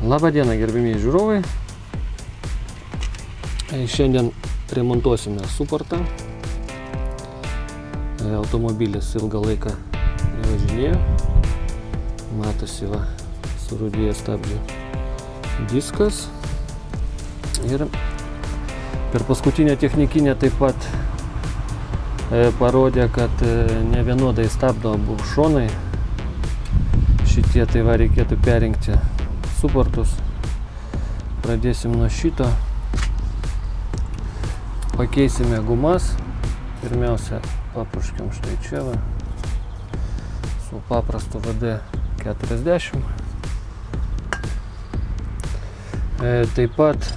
Labą dieną, gerbimieji žiūrovai. Šiandien remontuosime suportą. Automobilis ilgą laiką nevažinėjo. Matosi va, surūdėjęs stabdžių diskas. Ir per paskutinę technikinę taip pat parodė, kad ne vienodai stabdo abu šonai. Šitie tai va reikėtų perinkti suportus. Pradėsim nuo šito. Pakeisime gumas. Pirmiausia, papurškiam štai čia va, su paprastu VD40. Taip pat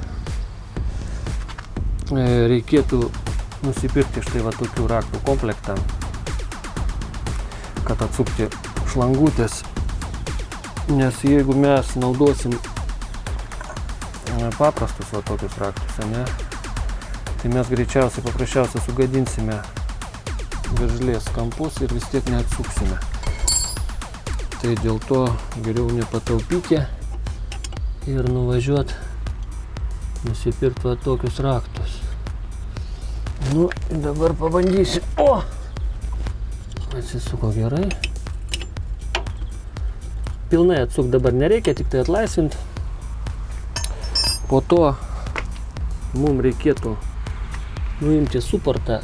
reikėtų nusipirkti štai va tokių raktų komplektą, kad atsukti šlangutės. Nes jeigu mes naudosim paprastus va tokius raktus, ne, tai mes greičiausiai paprasčiausiai sugadinsime veržlės kampus ir vis tiek neatsuksime. Tai dėl to geriau nepataupyti ir nuvažiuoti nusipirkti va tokius raktus. Nu, dabar pabandysiu. O! Atsisuko gerai. Pilnai atsuk dabar nereikia, tik tai atlaisvinti. Po to mums reikėtų nuimti suportą.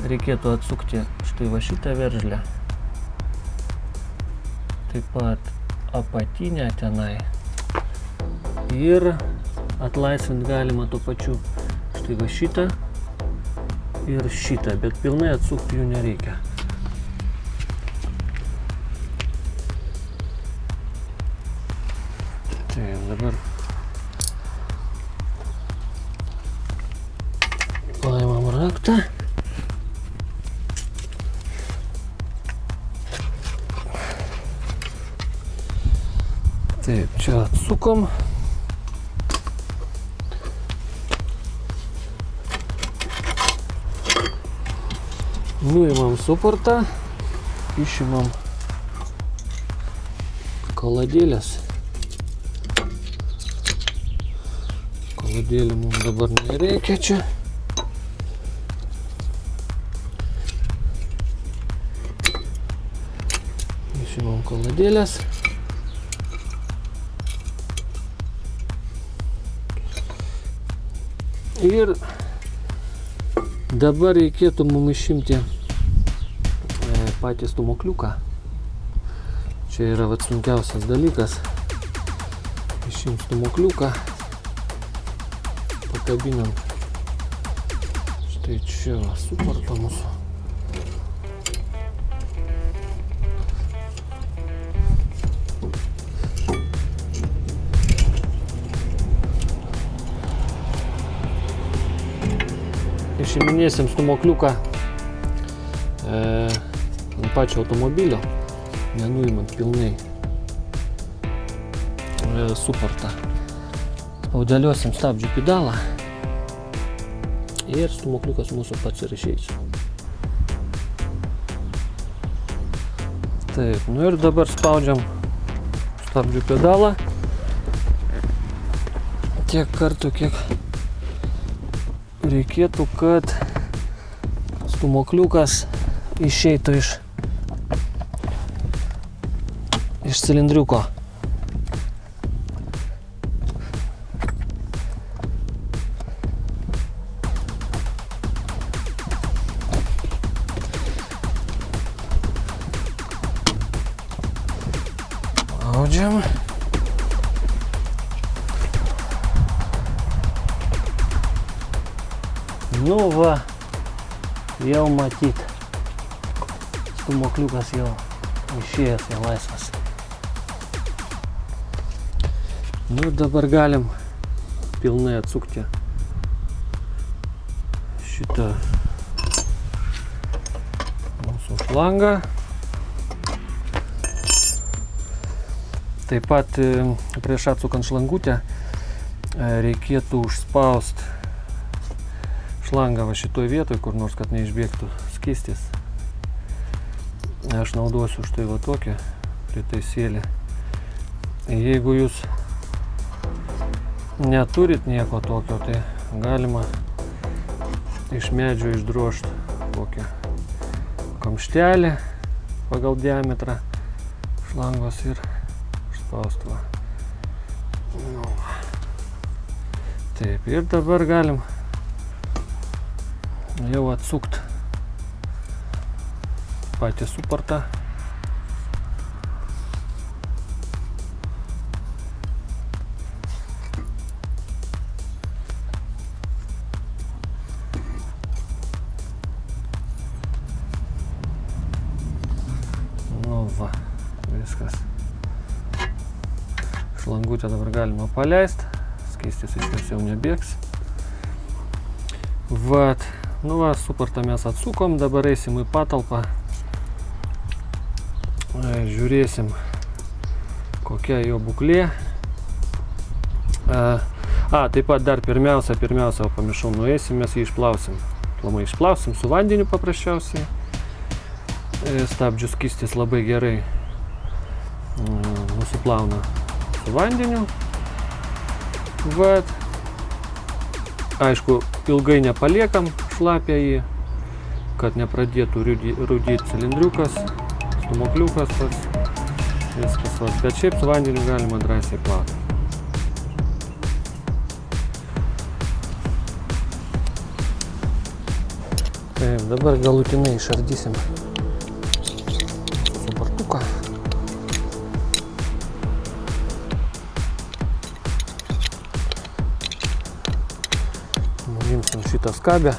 Reikėtų atsukti štai va šitą veržlę. Taip pat apatinę tenai. Ir atlaisvinti galima tuo pačiu štai va šitą ir šitą, bet pilnai atsukti jų nereikia. Tai dabar paimam raktą. Taip, čia atsukom. Nuimam suportą, išimam kaladėlės. Kaladėlė mums dabar nereikia čia. Išimam kaladėlės. Ir dabar reikėtų mums išimti patį stūmokliuką. Čia yra vat sunkiausias dalykas. Išimti stūmokliuką. Pakabinam štai čia va, suportą mūsų. Išiminėsim stūmokliuką ant pačio automobilio, nenuimant pilnai suportą. Spaudeliuosim stabdžių pedalą ir stūmokliukas mūsų pats ir išeis. Taip, nu ir dabar spaudžiam stabdžių pedalą tiek kartų, kiek reikėtų, kad stūmokliukas išeitų iš cilindriuko. Spaudžiam. Nu va, jau matyt, stūmokliukas jau išėjęs, jau laisvas. Nu ir dabar galim pilnai atsukti šitą mūsų šlangą. Taip pat prieš atsukant šlangutę reikėtų užspausti šlangą va šitoj vietoj, kur nors, kad neišbėgtų skystis. Aš naudosiu štai va tokią pritaisėlį. Jeigu jūs neturit nieko tokio, tai galima iš medžio išdrožti kokią kamštelį pagal diametrą šlangos ir išspaustuvą. Nu. Taip, ir dabar galim jau atsukt patį suportą. Nu va, viskas. Šlangutę dabar galima paleisti, skystis iš jos jau nebėgs. Vat, nu va, suportą mes atsukom, dabar eisim į patalpą, žiūrėsim, kokia jo būklė. Taip pat dar pirmiausia, pamiršau, nueisim, mes jį išplausim. Plamai išplausim su vandeniu paprasčiausiai. Stabdžių skystis labai gerai nusiplauna su vandeniu. Vat. Aišku, ilgai nepaliekam šlapę jį, kad nepradėtų rūdyti cilindriukas, stumokliukas pats, viskas vas. Bet šiaip su vandeniu galima drąsiai plauti. Taip, dabar galutinai išardysim suportuką. Nuimsim šitą skabę,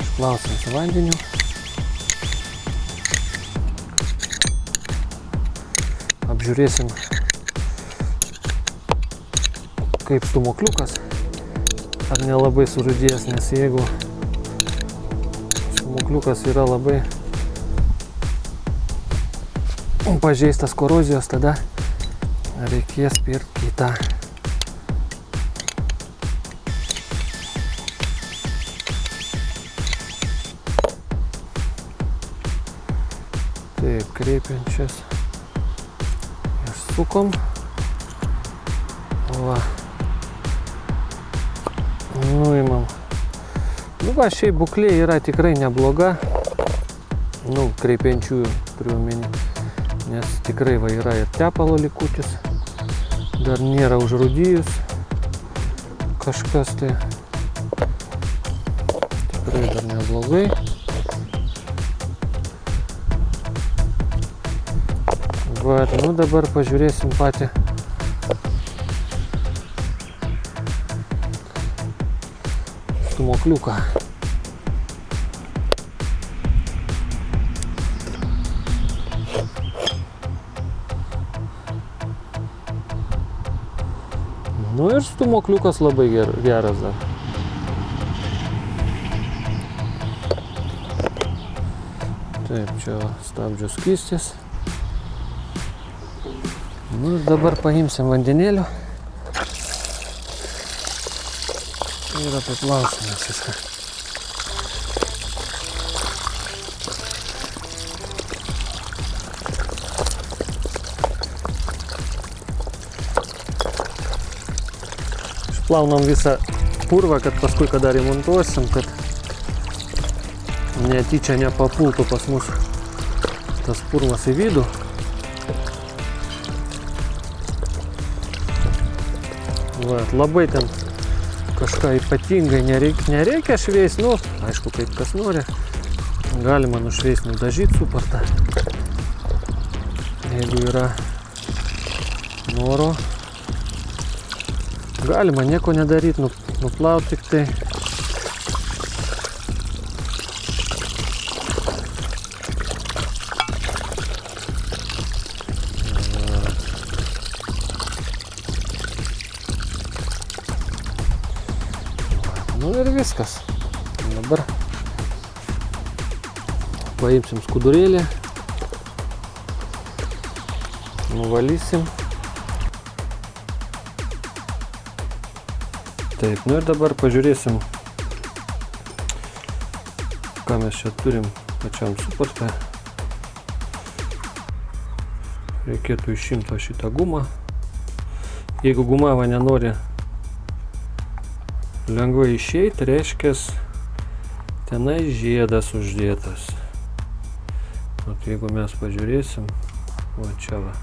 išplausim su vandeniu. Apžiūrėsim, kaip stumokliukas, ar nelabai surūdėjęs, nes jeigu stumokliukas yra labai pažeistas korozijos, tada reikės pirkti kitą. Taip, kreipiančias išsukom. Va. Nuimam. Nu va, šiaip būklė yra tikrai nebloga. Nu, kreipiančiųjų turiuomenį. Nes tikrai va yra ir tepalo likutis. Dar nėra užrūdijus kažkas tai. Tikrai dar neblogai. Va, nu dabar pažiūrėsim patį stumokliuką. Nu ir stumokliukas labai geras dar. Taip, čia stabdžio skystis. Nu ir dabar paimsim vandenėlio ir apiplausim viską. Išplaunam visą purvą, kad paskui, kada remontuosim, kad netyčia nepapultų pas mus tas purvas į vidų. Va, labai ten kažką ypatingai nereikia šveist, nu, aišku, kaip kas nori. Galima nušveist, nudažyti suportą. Jeigu yra noro. Galima nieko nedaryti, nuplauti tik tai. Nu ir viskas. Dabar paimsim skudurėlį, nuvalysim. Taip, nu ir dabar pažiūrėsim, ką mes čia turim pačiam suporte. Reikėtų išimti šitą gumą Jeigu guma va nenori lengvai išeiti, reiškia tenai žiedas uždėtas. Vat jeigu mes pažiūrėsim, va čia va.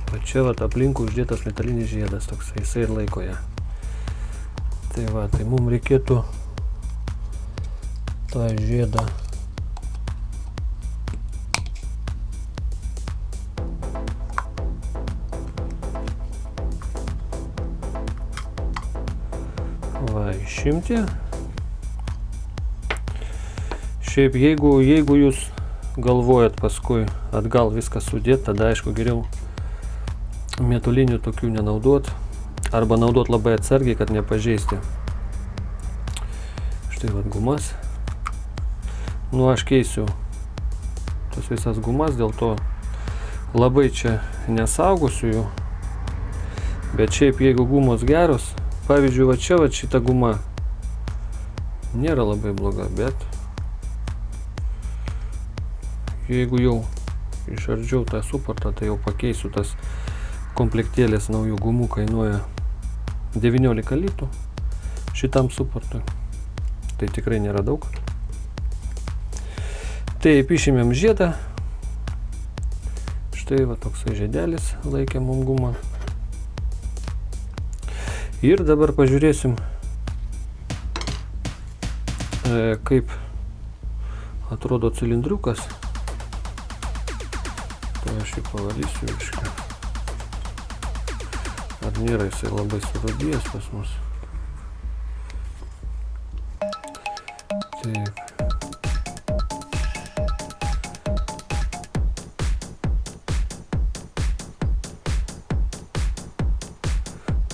Va čia va aplinkui uždėtas metalinis žiedas toksai, jisai ir laiko ją. Tai va, tai mums reikėtų tą žiedą išimti. Šiaip jeigu jūs galvojat paskui atgal viską sudėt, tada aišku geriau metulinių tokių nenaudot arba naudot labai atsargiai, kad nepažeisti. Štai vat gumas. Nu aš keisiu tas visas gumas, dėl to labai čia nesaugosiu jų. Bet šiaip jeigu gumos geros, pavyzdžiui, va čia va šita guma nėra labai bloga, bet jeigu jau išardžiau tą suportą, tai jau pakeisiu tas komplektėlės naujų gumų, kainuoja 19 litų šitam suportui. Tai tikrai nėra daug. Taip, išėmėm žiedą. Štai va toksai žiedelis laikė mum gumą. Ir dabar pažiūrėsim, kaip atrodo cilindriukas. Tai aš jį pavalysiu iškai. Ar nėra jisai labai surūdėjęs pas mus. Taip.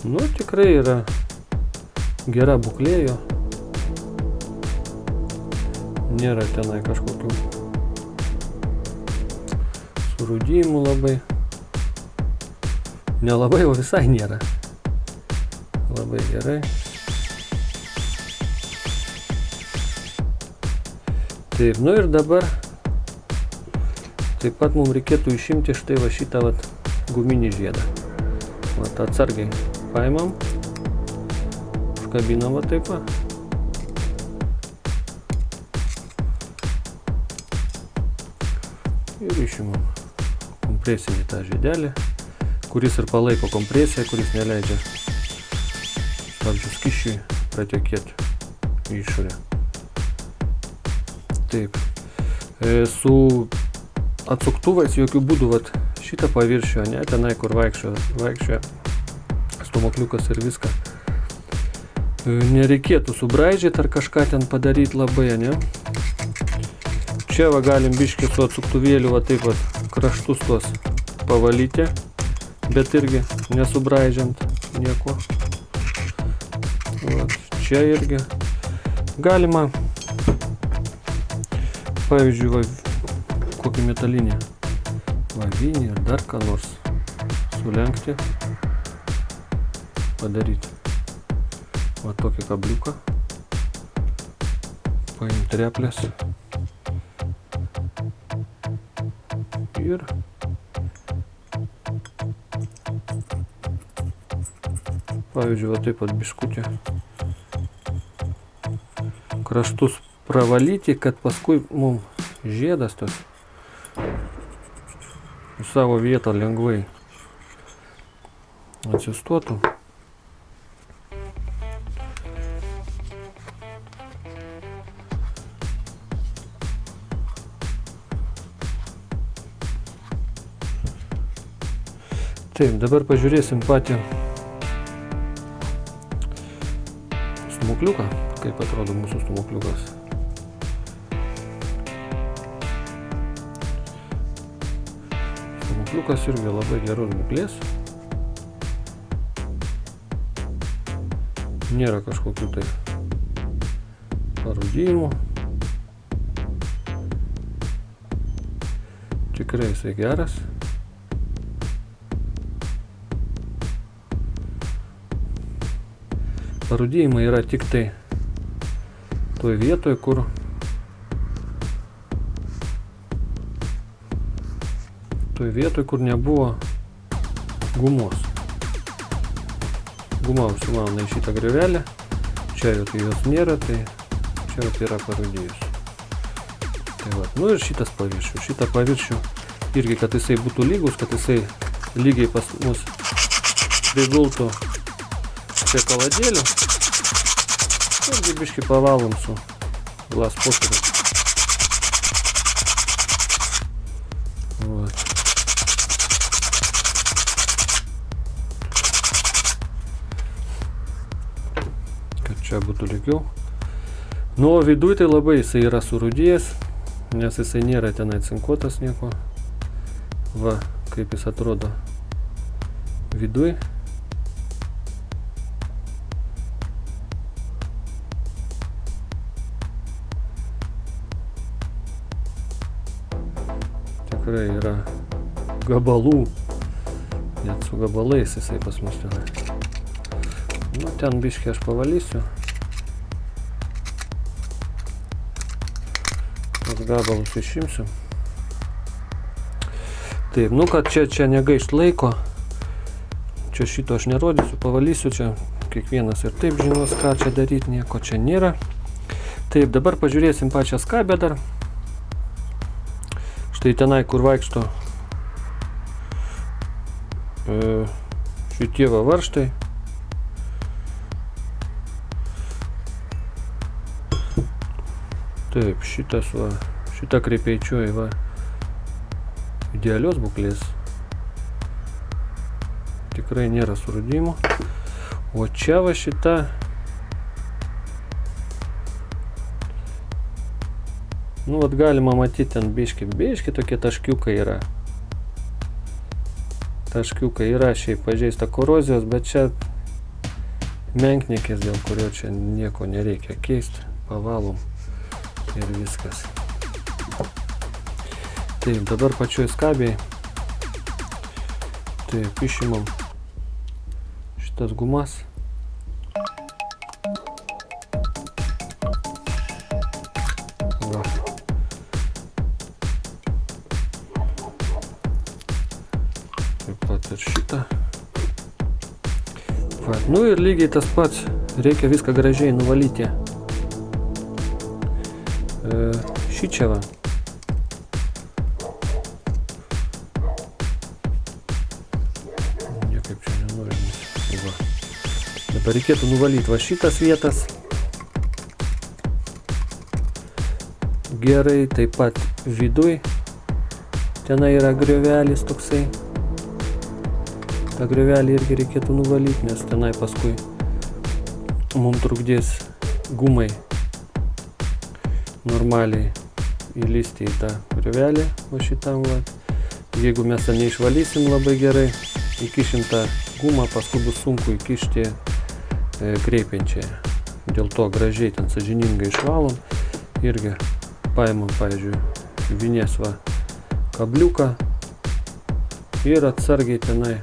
Nu, tikrai yra gera būklė jo. Nėra tenai kažkokių surūdijimų labai. Nelabai, o visai nėra. Labai gerai. Taip, nu ir dabar taip pat mums reikėtų išimti štai va šitą vat guminį žiedą. Vat atsargiai paimam, užkabinam va taip va. Ir išimam kompresinį tą žiedelį, kuris ir palaiko kompresiją, kuris neleidžia stabdžių skysčiui pratekėti į išorę. Taip. Su atsuktuvais jokių būdų vat šitą paviršių, ne, tenai kur vaikščioja stomokliukas ir viską. Nereikėtų subraižyti ar kažką ten padaryti labai, ne. Čia va galim biškį su atsuktuvėliu va taip va kraštus tuos pavalyti, bet irgi nesubraižiant nieko. Va, čia irgi galima, pavyzdžiui, va, kokį metalinį vaginį ir dar ką nors sulenkti, padaryti. Va tokį kabliuką, paimti replės ir pavyzdžiui, va taip pat biškutį kraštus pravalyti, kad paskui mums žiedas tas į savo vietą lengvai atsistotų. Taip, dabar pažiūrėsim patį stumokliuką, kaip atrodo mūsų stumokliukas. Stumokliukas irgi labai geros būklės. Nėra kažkokių tai parūdijimų. Tikrai jisai geras. Parūdijimai yra tik tai toj vietoj, kur nebuvo gumos. Guma užsimauna į šitą griovelę. Čia jau tai jos nėra, tai čia jau yra parūdijus. Tai va, nu ir šitas paviršių. Šitą paviršių irgi, kad jisai būtų lygus, kad jisai lygiai pas mus prigultų prie kaladėlių. Irgi biškį pavalom su glas popieriu. Va. Kad čia būtų lygiau. Nu, o viduj tai labai jisai yra surūdėjęs, nes jisai nėra tenai cinkuotas nieko. Va, kaip jis atrodo viduj. Tikrai yra gabalų, net su gabalais jisai pas mus tenai. Nu, ten biškį aš pavalysiu. Tos gabalus išimsiu. Taip, nu, kad čia negaišt laiko. Čia šito aš nerodysiu, pavalysiu čia. Kiekvienas ir taip žinos, ką čia daryti, nieko čia nėra. Taip, dabar pažiūrėsim pačią skabę dar. Štai tenai, kur vaikšto šitie va varžtai. Taip, šitas va, šita kreipeičioji va, idealios būklės. Tikrai nėra surūdimų. O čia va šita nu, vat galima matyti ten biški tokie taškiukai yra. Taškiukai yra šiaip pažeista korozijos, bet čia menknikis, dėl kurio čia nieko nereikia keisti. Pavalom. Ir viskas. Taip, dabar pačioj skabėj. Taip, išimam šitas gumas. Va. Taip pat ir šitą. Va. Nu ir lygiai tas pats. Reikia viską gražiai nuvalyti. Šičia va. Niekaip čia nenorim. Va. Dabar reikėtų nuvalyti va šitas vietas. Gerai, taip pat viduj. Tenai yra griovelis toksai. Ta griovelį irgi reikėtų nuvalyti, nes tenai paskui mums trukdės gumai normaliai įlysti į tą griovelį, va šitam va. Jeigu mes tą neišvalysim labai gerai, įkišim tą gumą, paskui bus sunku įkišti kreipiančiai. Dėl to gražiai ten sąžiningai išvalom. Irgi paimam, pavyzdžiui, vinės va kabliuką ir atsargiai tenai.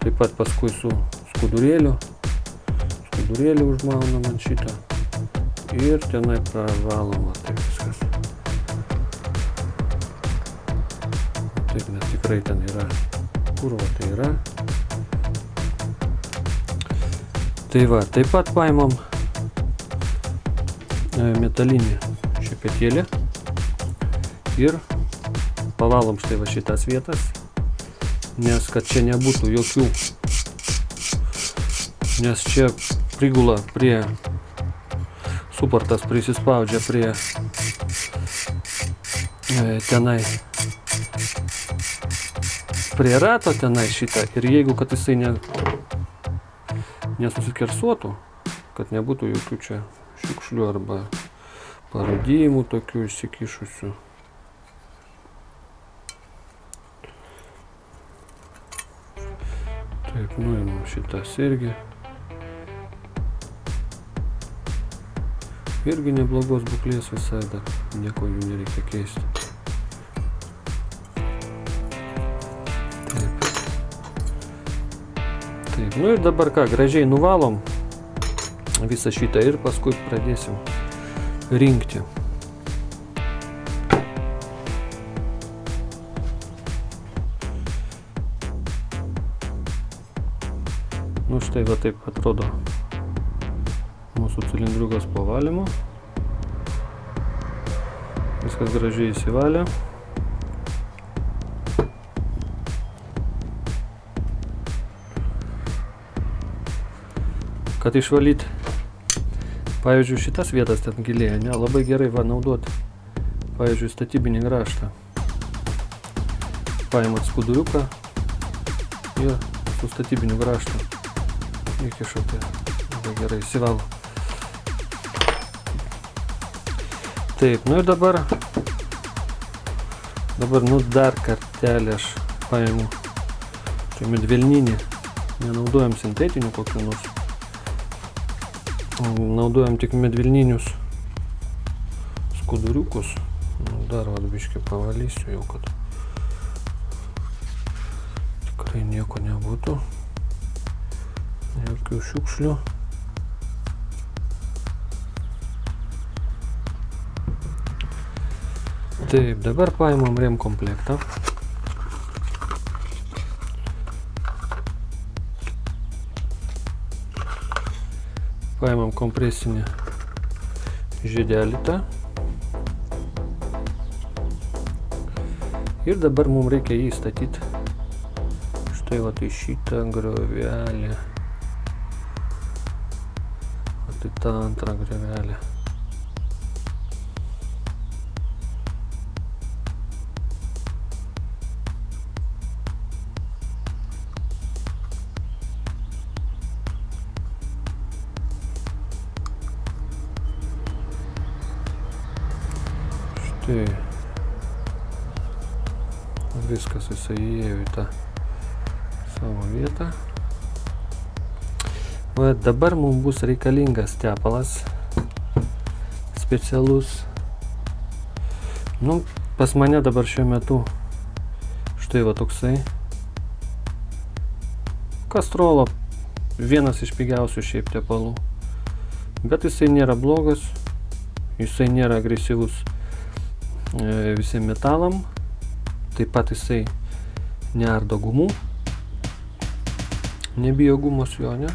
Taip pat paskui su skudurėliu užmaunam ant šitą. Ir tenai pravaloma, taip viskas. Taip, nes tikrai ten yra, kur va tai yra. Tai va, taip pat paimam metalinį šepetėlį ir pavalom štai va šitas vietas, nes kad čia nebūtų jokių, nes čia prigula prie suportas prisispaudžia prie tenai prie rato tenai šitą ir jeigu kad jisai nesusikersuotų, kad nebūtų jokių čia šiukšlių arba parūdijimų tokių išsikišusių. Taip, nuimam šitas irgi. Irgi neblogos būklės visai, bet nieko jų nereikia keisti. Taip. Taip, nu ir dabar ką, gražiai nuvalom visą šitą ir paskui pradėsim rinkti. štai va taip atrodo mūsų cilindriukas po valymo. Viskas gražiai įsivalė. Kad išvalyti, pavyzdžiui, šitas vietas ten giliai, ne, labai gerai va naudoti, pavyzdžiui, statybinį grąžtą. Paimat skuduriuką ir su statybiniu grąžtu įkišate, labai gerai įsivalo. Taip, nu ir dabar nu dar kartelį aš paimu čia medvilninį, nenaudojam sintetinių kokių nors. Naudojam tik medvilninius skuduriukus. Dar vat biškį pavalysiu jau, kad tikrai nieko nebūtų. Jokių šiukšlių. Taip, dabar paimam rem komplektą. Paimam kompresinį žiedelį tą. Ir dabar mums reikia jį įstatyti. Štai va tai šitą griovelį. Va tai tą antrą griovelį. Tai viskas jisai įėjo į tą savo vietą. Va dabar mums bus reikalingas tepalas specialus. Nu, pas mane dabar šiuo metu štai va toksai Castrolo, vienas iš pigiausių šiaip tepalų. Bet jisai nėra blogas, jisai nėra agresyvus visiem metalam, taip pat jisai neardo gumų, nebijo gumos jo, ne?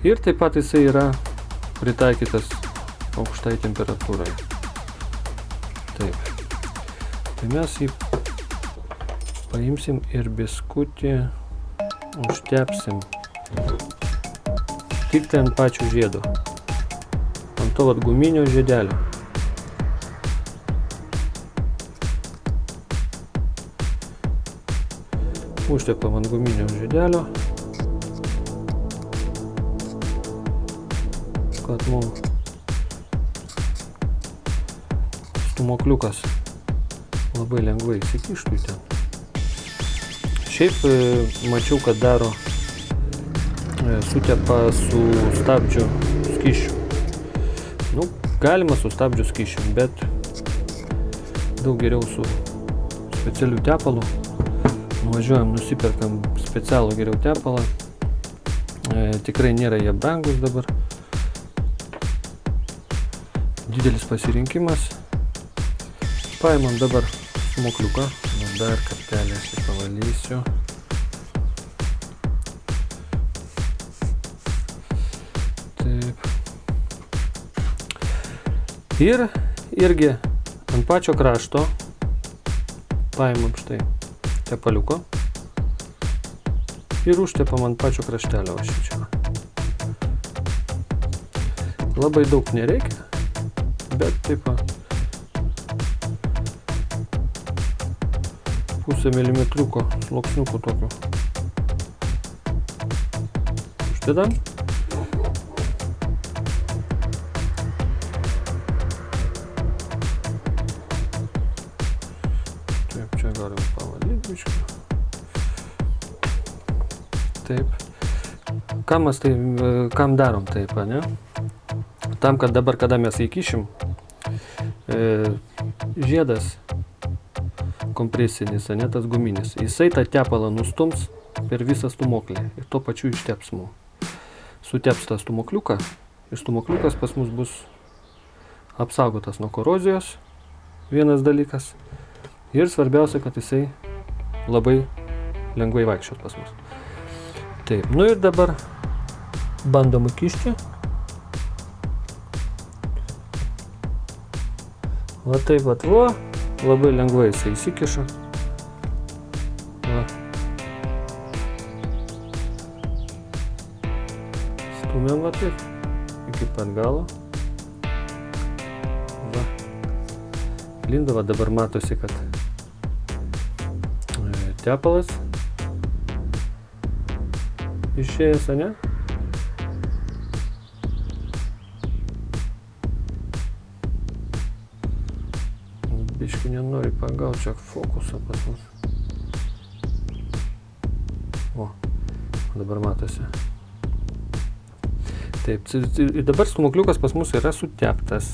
Ir taip pat jisai yra pritaikytas aukštai temperatūrai. Taip. Tai mes jį paimsim ir biskutį užtepsim tik ten pačių žiedų, ant to vat guminio žiedelio. Užtepam ant guminio žiedelio, kad mums stūmokliukas labai lengvai įsikištų į ten. Šiaip mačiau, kad daro sutepa su stabdžių skysčiu. Nu, galima su stabdžių skysčiu, bet daug geriau su specialiu tepalu. Nuvažiuojam, nusiperkam specialų geriau tepalą. Tikrai nėra jie brangus dabar. Didelis pasirinkimas. Paimam dabar stūmokliuką. Dar kartelį aš jį pavalysiu. Taip. Ir irgi ant pačio krašto paimam štai tepaliuko ir užtepam ant pačio kraštelio va šičia. Labai daug nereikia, bet taip va pusę milimetriuko sluoksniukų tokių uždedam. Taip, čia galim pavalyti biškį. Taip. Kam darom taip, ne? Tam, kad dabar, kada mes įkišim, žiedas kompresinis, ne, tas guminis, jisai tą tepalą nustums per visą stūmoklį ir tuo pačiu išteps mums. Suteps tą stūmokliuką ir stūmokliukas pas mus bus apsaugotas nuo korozijos, vienas dalykas. Ir svarbiausia, kad jisai labai lengvai vaikščiot pas mus. Taip, nu ir dabar bandom įkišti. Va taip vat, labai lengvai jisai įsikiša. Va. Stumiam va taip, iki pat galo. Va. Lindo, va dabar matosi, kad tepalas išėjęs, ane? Biškį nenori pagauti čia fokusą pas mus. O, dabar matosi. Taip, dabar stūmokliukas pas mus yra suteptas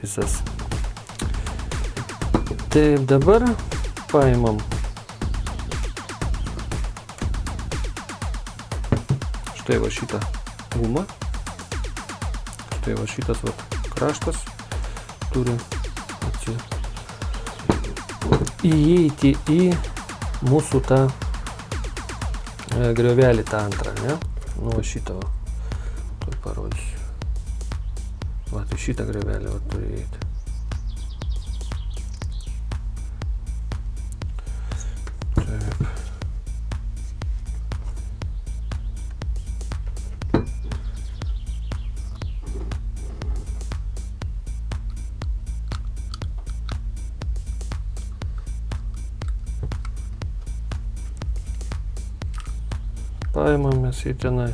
visas. Taip, dabar paimam štai va šitą gumą. Štai va šitas va kraštas turi įeiti į mūsų tą griovelį tą antrą, ne? Nu va šitą va. Tuoj parodysiu. Va, tai šitą griovelį va turi įeiti. Paimam mes jį tenai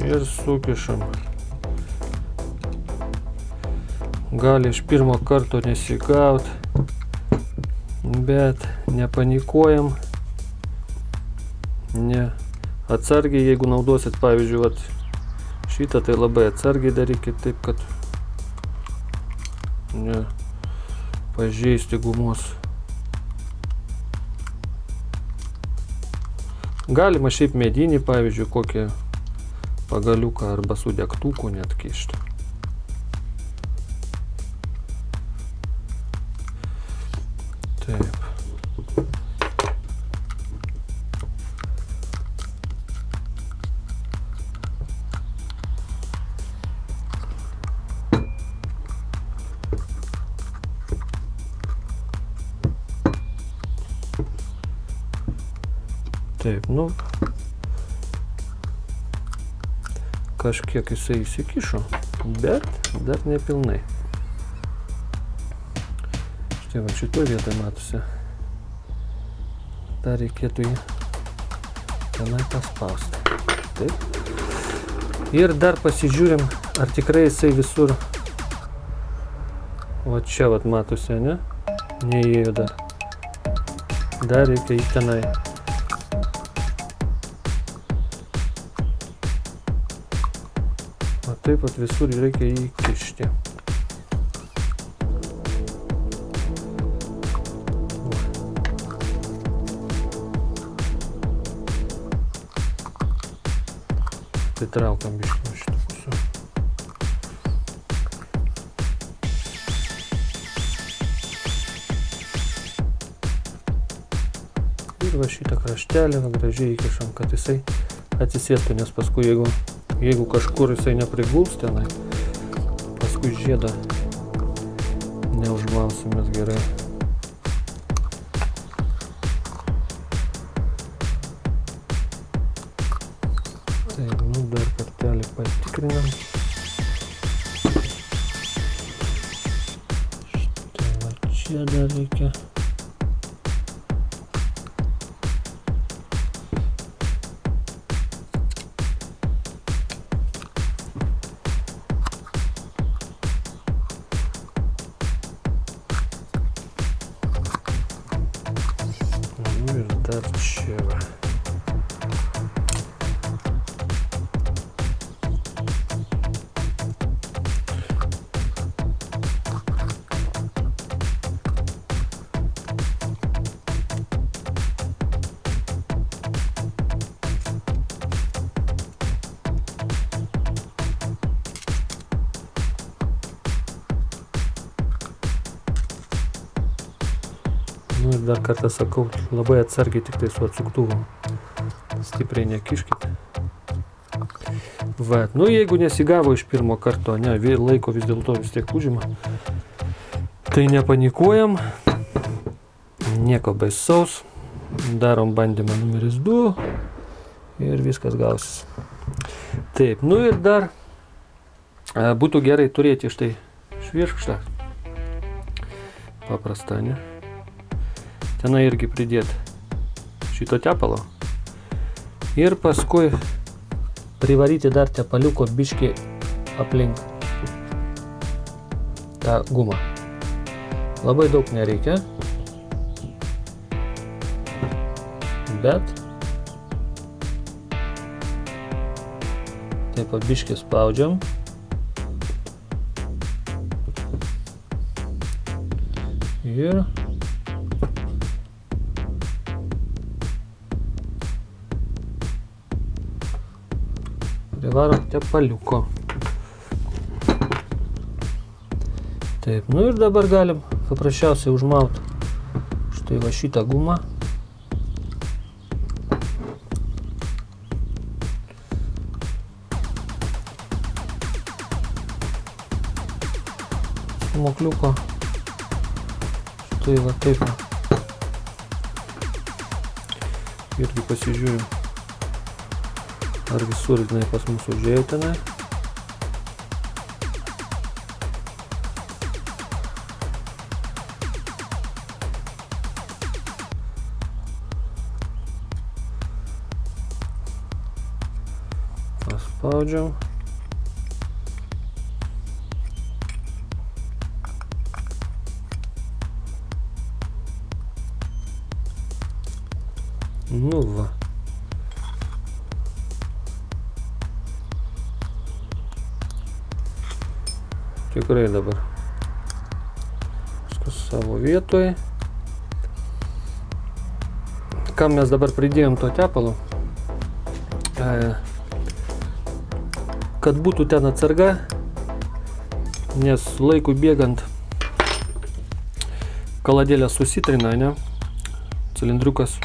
ir sukišam. Gali iš pirmo karto nesigaut, bet nepanikuojam. Ne. Atsargiai, jeigu naudosit, pavyzdžiui, vat, šitą, tai labai atsargiai darykit taip, kad ne pažeisti gumos. Galima šiaip medinį, pavyzdžiui, kokį pagaliuką arba su degtuku net kišti. Taip. Taip, nu, kažkiek jisai įsikišo, bet dar nepilnai. Štai va šitoj vietoj matosi. Dar reikėtų jį tenai paspausti. Taip. Ir dar pasižiūrim, ar tikrai jisai visur. Va čia vat matosi, ne? Neįėjo dar. Dar reikia į tenai. Taip pat visur reikia įkišti. Tai traukiam biškį šitą pusę. Ir va šitą kraštelį gražiai įkišam, kad jisai atsisėstų, nes paskui jeigu kažkur jisai nepriguls tenai, paskui žiedą neužmausimės gerai. Taip, nu dar kartelį patikrinam. Štai va čia dar reikia. Ir dar čia va. Nu ir dar kartą sakau, labai atsargiai tik tai su atsuktuvu stipriai nekiškit. Va, nu jeigu nesigavo iš pirmo karto, ne, laiko vis dėlto vis tiek užima, tai nepanikuojam, nieko baisaus, darom bandymą numeris 2 ir viskas gausis. Taip, nu ir dar būtų gerai turėti štai švirkštą, paprastą, ne? Tenai irgi pridėti šito tepalo ir paskui privaryti dar tepaliuko biškį aplink tą gumą. Labai daug nereikia, bet taip pat biškį spaudžiam. Ir privarom tepaliuko. Taip, nu ir dabar galim paprasčiausiai užmauti štai va šitą gumą. Mokliuko. Štai va taip. Irgi pasižiūrim, ar visur jinai pas mus užėjo tenai. Paspaudžiam. Nu va. Tikrai dabar viskas savo vietoje. Kam mes dabar pridėjom to tepalo? Kad būtų ten atsarga, nes laikui bėgant kaladėlė susitrina, ne? Cilindriukas,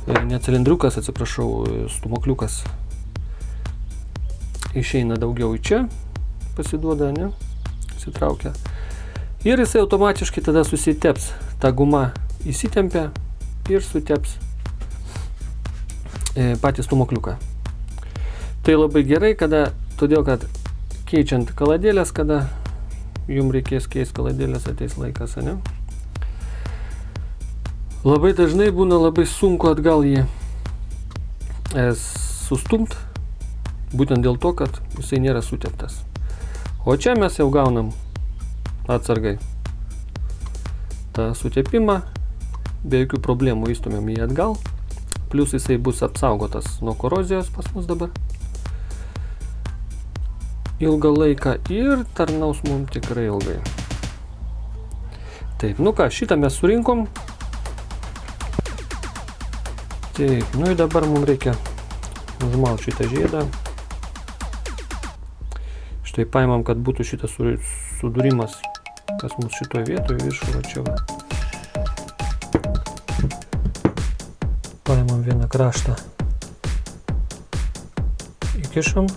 ne cilindriukas, atsiprašau, stumokliukas išeina daugiau į čia, pasiduoda, ne? Įsitraukia. Ir jisai automatiškai tada susiteps. Ta guma įsitempia ir suteps patį stumokliuką. Tai labai gerai, todėl kad keičiant kaladėlės, kada jums reikės keisti kaladėlės, ateis laikas, ne? Labai dažnai būna labai sunku atgal jį sustumt, būtent dėl to, kad jisai nėra suteptas. O čia mes jau gaunam atsargai tą sutepimą, be jokių problemų įstumiam jį atgal, plius jisai bus apsaugotas nuo korozijos pas mus dabar ilgą laiką ir tarnaus mums tikrai ilgai. Taip, nu ką, šitą mes surinkom. Taip, nu ir dabar mums reikia užmauti šitą žiedą. Štai paimam, kad būtų šitas sudūrimas pas mus šitoje vietoje viršų, va čia va. Paimam vieną kraštą, įkišam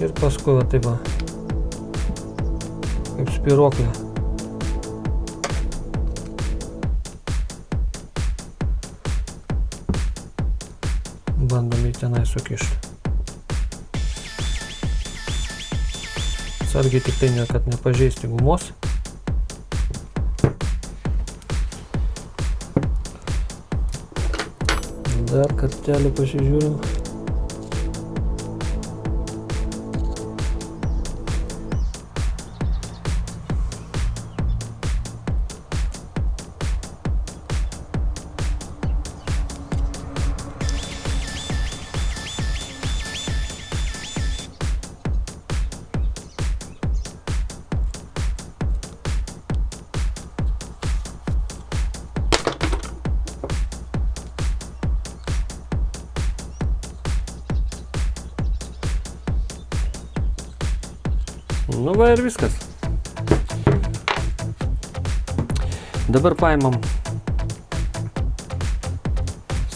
ir paskui va taip va, kaip spiroklė. Bandom į tenai sukišti. Atsargiai tik tai, kad nepažeisti gumos. Dar kartelį pasižiūrim. Nu va ir viskas. Dabar paimam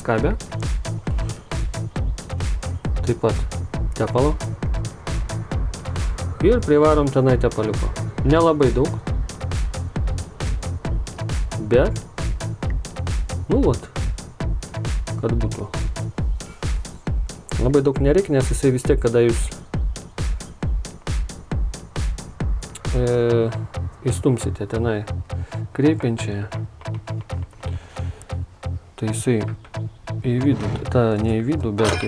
skabę. Taip pat tepalo. Ir privarom tenai tepaliuko. Nelabai daug. Bet, nu vat, kad būtų. Labai daug nereikia, nes jisai vis tiek, kada jūs įstumsite tenai kreipiančiąją, tai jisai į vidų, ne į vidų, bet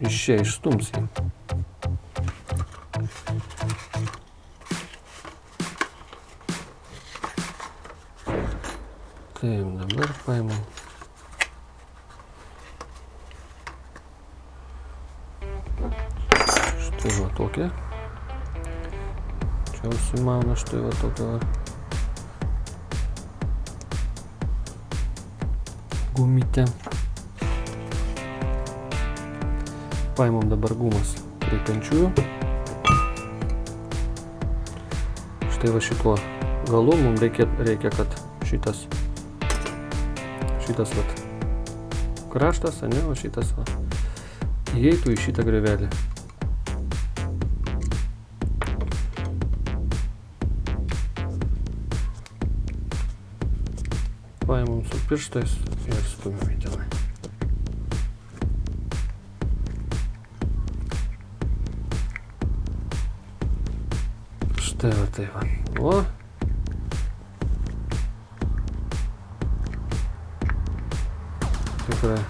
iš čia išstums jį. Taip, dabar paimam. Štai va tokia. Čia užsimauna štai va tokia gumytė. Paimam dabar gumas kreipiančiųjų. Štai va šituo galu mums reikia, kad šitas vat kraštas, ane, o šitas va įeitų į šitą griovelį. Paimam su pirštais ir stumiam į tenai. Štai va tai va. O. Tikrai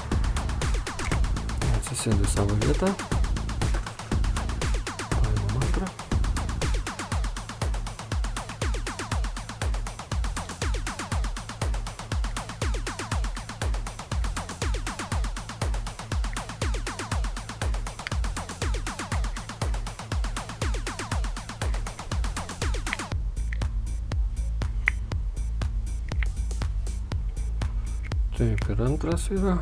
atsisėdu į savo vietą. Paimam antrą. Taip, ir antras yra.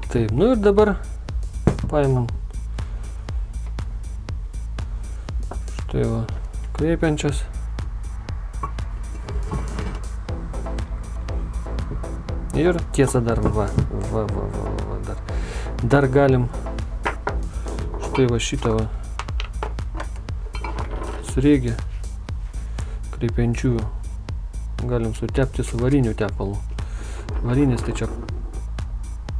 Taip, nu ir dabar paimam štai va kreipiančias. Ir tiesa dar dar galim štai va šitą va srėgį kreipiančiųjų galim sutepti su variniu tepalu. Varinis tai čia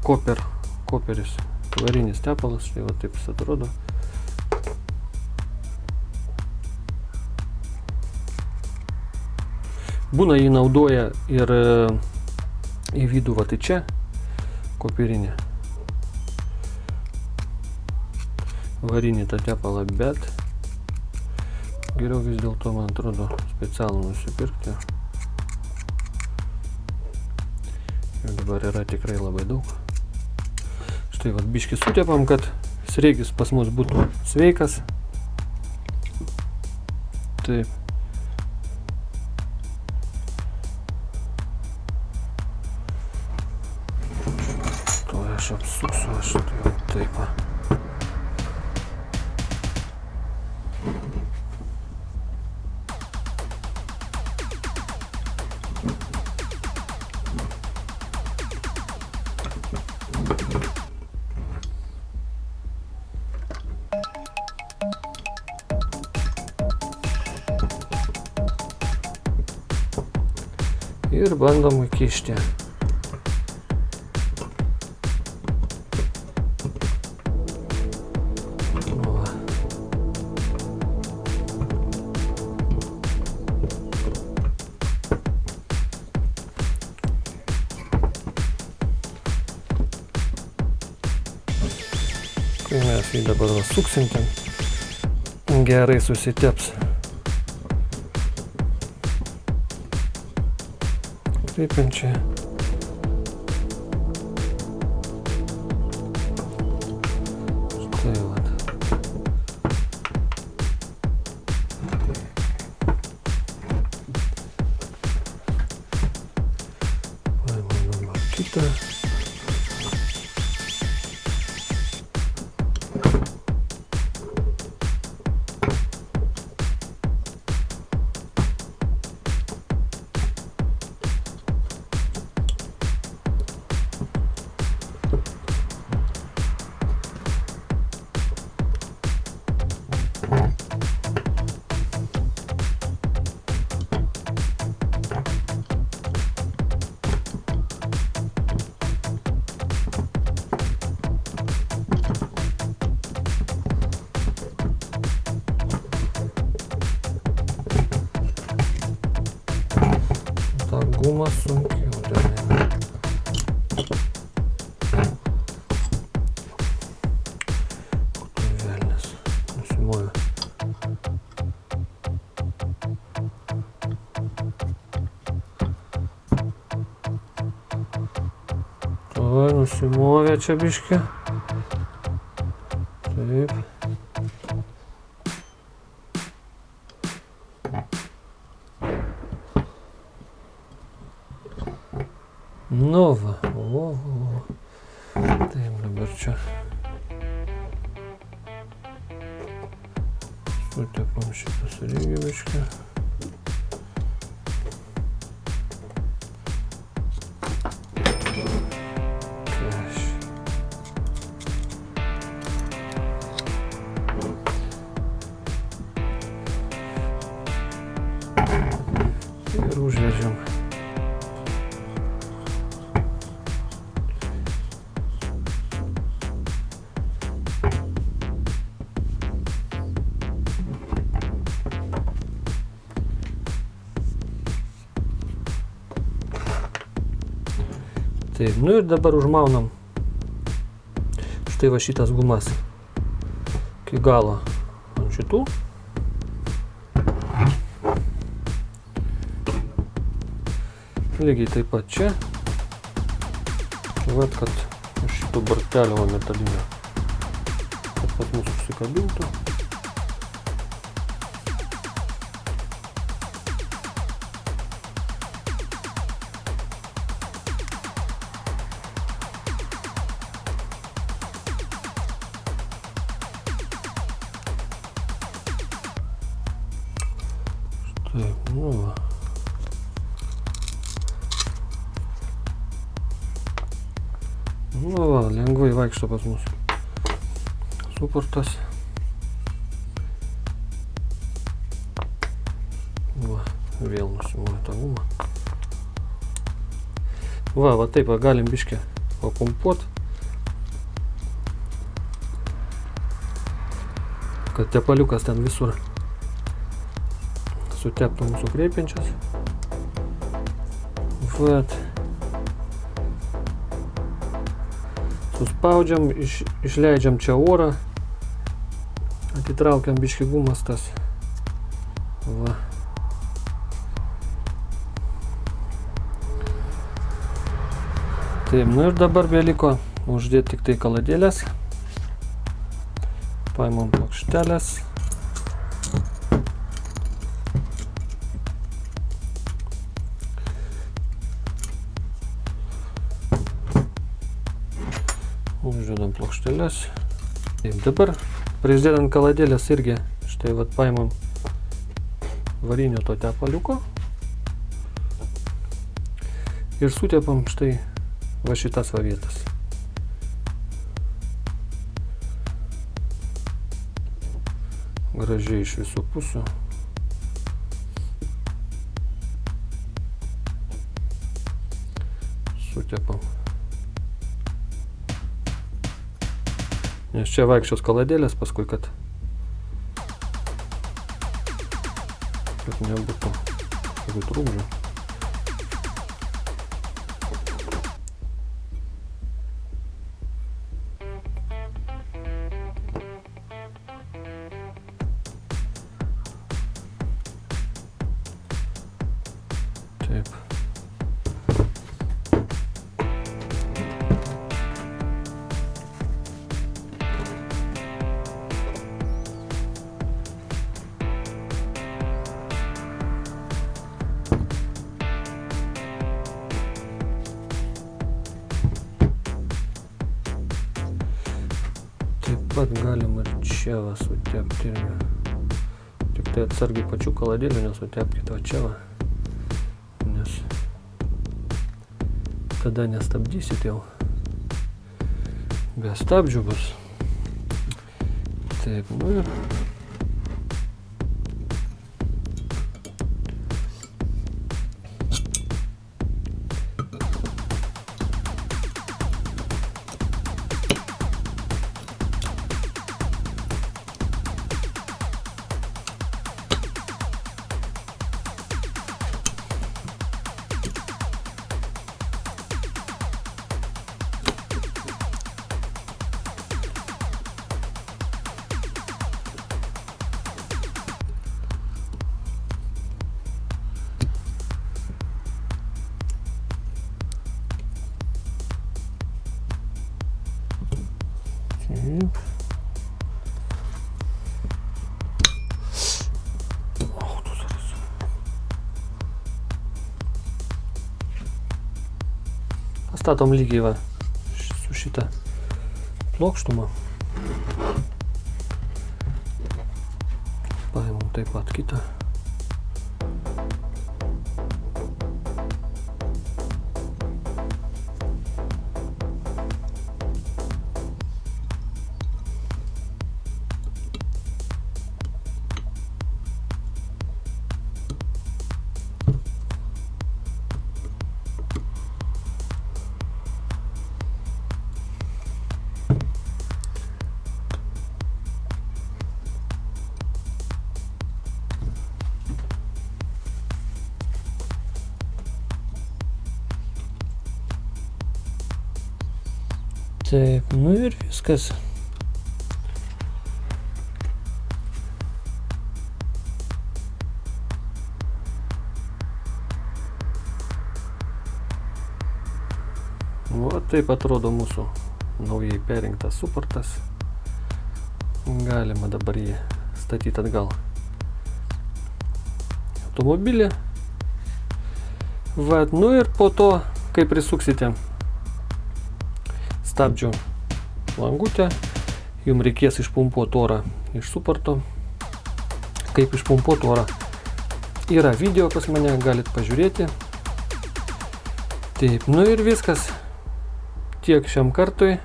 koperis, varinis tepalas, štai va taip jis atrodo. Būna jį naudoja ir į vidų va tai čia kopirinė varinį tą tepalą, bet geriau vis dėlto, man atrodo, specialų nusipirkti. Ir dabar yra tikrai labai daug. Štai va biškį sutepam, kad srėgis pas mus būtų sveikas. Taip. Aš apsuksiu, aš taip va. Ir bandom įkišti. Kai mes jį dabar suksim ten, gerai susiteps. Kreipiančiai. Štai vat. Paimam dabar kitą. sunkiau ten eina. Kur velnias nusimovė. Oi, nusimovė čia biškį. Taip. Nu va, Taip, dabar čia sutepam šitą surygį biškį. Ir užveržiam. Taip, nu ir dabar užmaunam štai va šitas gumas iki galo ant šitų. Lygiai taip pat čia. Vat, kad iš šito bortelio metalinio, kad pas mus užsikabintų. Taip, nu va. Nu va, lengvai vaikšto pas mus suportas. Va, vėl nusimovė tą gumą. Va taip, galim biškį papumpuot, kad tepaliukas ten visur suteptų mūsų kreipiančias. Vat. Suspaudžiam, išleidžiam čia orą, atitraukiam biškį gumas tas. Va. Taip, nu ir dabar beliko uždėti tik tai kaladėlės. Paimam plokštelės. Uždedam plokšteles. Taip, dabar prieš dėdant kaladėlės irgi štai vat paimam varinio to tepaliuko ir sutepam štai va šitas va vietas. Gražiai iš visų pusių. Sutepam. Nes čia vaikščios kaladėlės paskui, kad nebūtų kažkokių trūkdžių. Taip. Taip pat galima ir čia va sutepti irgi. Tik tai atsargiai pačių kaladėlių nesutepkite va čia va. Nes tada nestabdysit jau. Be stabdžių bus. Taip, nu ir statom lygiai va su šitą plokštumą. Paimam taip pat kitą. Taip, nu ir viskas. Va taip atrodo mūsų naujai perrinktas suportas. Galima dabar jį statyti atgal automobilį. Va, nu ir po to, kai prisuksite stabdžių langutę, jums reikės išpumpuoti orą iš suporto. Kaip išpumpuoti orą, yra video pas mane, galit pažiūrėti. Taip, nu ir viskas. Tiek šiam kartui.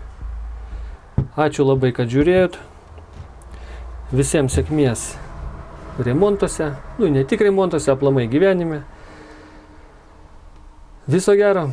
Ačiū labai, kad žiūrėjot. Visiems sėkmės remontuose, nu ne tik remontuose, aplamai gyvenime. Viso gero.